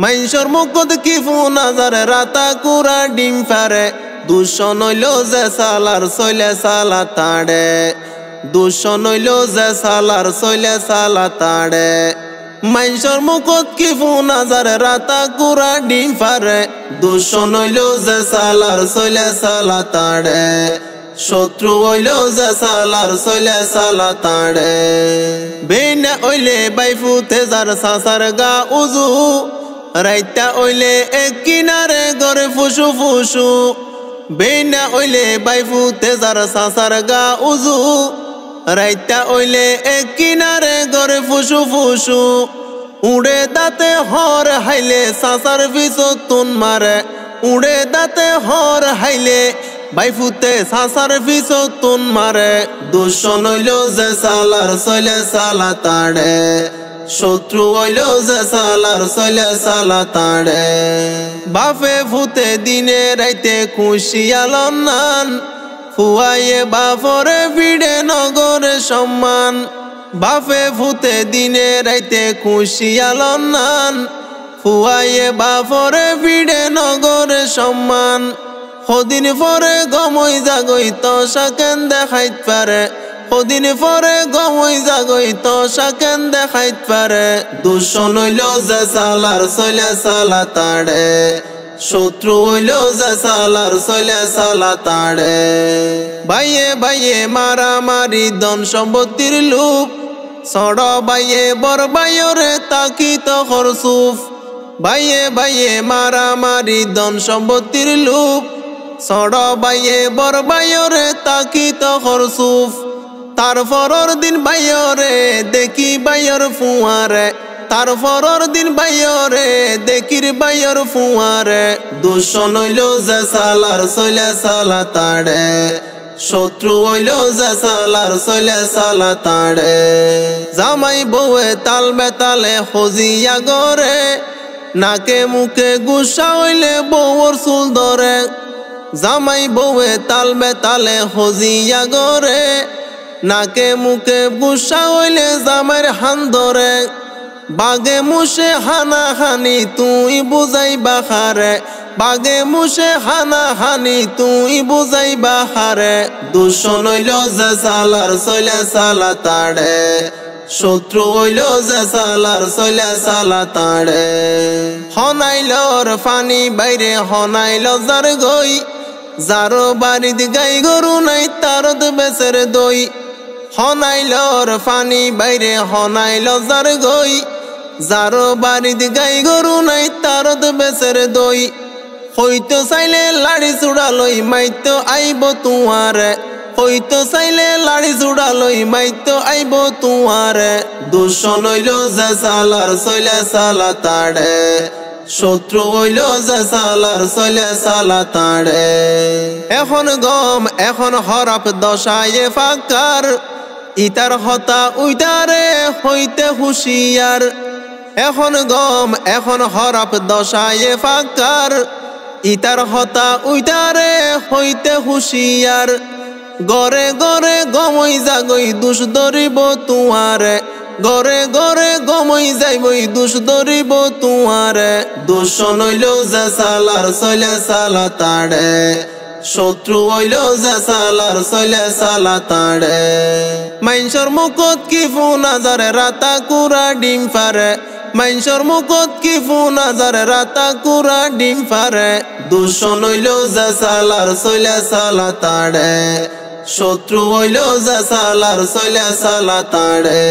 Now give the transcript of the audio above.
মাইনসর মুখত কি ফোন আজারে রাতা কুরা ডিম পারে দুশন হইল যে সালার চলে সালা তাড়ে দুশন হইল যে সালার চলে সালা তাড়ে মাইনসর মুখত কি ফোন আজারে রাতা কুরা ডিম পারে দুশন হইল যে সালার চলে সালা তাড়ে শত্রু হইল যে সালার চলে সালা তাড়ে বেনা হইলে বাইফুতে যার সাসার গা উজু রাইতা ওইলে এক কিনারে গরে ফুসু ফুসু বেনা ওইলে বাইফুতে যার সাসার গা উজু রাইতা ওইলে এক কিনারে গরে ফুসু ফুসু উড়ে দাঁতে হর হাইলে সাসার পিছত তুন মারে উড়ে দাঁতে হর হাইলে বাইফুতে সাসার পিছত তুন মারে দুশন হইল যে সালার চলে সালা তাড়ে শত্রু হইল যে সালার চলে সালা তাড়ে বাপে ফুতে দিনে রাইতে খুশিয়াল নান ফুয়াইয়ে বাপরে ভিড়ে নগরে সম্মান বাপে ফুতে দিনে রাইতে খুশিয়াল নান ফুয়াইয়ে বাপরে ভিড়ে নগরে সম্মান সদিন পরে গমই জাগই তো সাকেন দেখাইত পারে সদিন পরে গমই জাগই তো সাকেন দেখাইত পারে দুশন হইল যে সালার চলে সালা তাড়ে শত্রু হইল যে সালার চলে সালা তাড়ে বাইয়ে বাইয়ে মারামারি ধন সম্পত্তির লোভ সড় বাইয়ে বর বাইরে তাকিত খরচুফ বাইয়ে বাইয়ে মারামারি ধন সম্পত্তির লোভ সড় বাইয়ে বর বাইরে তাকিত খরচুফ তারপরর দিন বাইরে দেখি বাইর ফুয়ারে তারপরর দিন বাইরে দেখির বাইর ফুয়ারে দুশন হইল যে সালার চলে সালা তাড়ে শত্রু হইল যে সালার চলে সালা তাড়ে জামাই বউয়ে তাল বেতালে হজিয়া গরে নাকে মুখে গুসা হইলে বউর চুল ধরে জামাই বউয়ে তাল বেতালে হজিয়া গরে নাকে মুখে গুসা হইলে জামাইর হান ধরে বাগে মুসে হানা হানি তুই বুঝাইবা হারে বাগে মুসে হানা হানি তুই বুঝাইবা হারে দুশন হইল যে সালার চলে সালা তাড়ে শত্রু হইল যে সালার চলে সালা তাড়ে হনাইলর ফানি বাইরে হনাইল যার গই যারো বাড়িতে গাই গরু নাই তারত বেচের দই হনাইলর ফানি বাইরে হনাইল যার গই যারো বাড়িতে গাই গরু নাই তারত বেচের দই হইতো চাইলে লাড়ি চূড়ালই মাইতো আইব তুয়ারে হইতো চাইলে লাড়ি চূড়ালই মাইতো আইব তুয়ারে দুশন হইল যে সালার চলে সালা তাড়ে শত্রু হইল যে সালার চলে সালা তাড়ে এখন গম এখন হরফ দশায়ে ফাকার ইতার হতা উইতারে হইতে হুশিয়ার এখন গম এখন হরফ দশায়ে ফাকার ইতার হতা উইতারে হইতে হুশিয়ার গরে গরে গমই জাগই দুষ ধরিব তুয়ারে গরে গরে গমই যাইবই দুষ ধরিব তুয়ারে দুশন হইল যে সালার চলে সালা তাড়ে শত্রু হইল যে সালার চলে সালা তাড়ে মাইনসর মুখত কি ফোন আজারে রাতা কুরা ডিম পারে মাইনসর মুখত কি ফোন আজারে রাতা কুরা ডিম পারে দুশন হইল যে সালার চলে সালা তাড়ে শত্রু হইল যে সালার চলে সালা তাড়ে।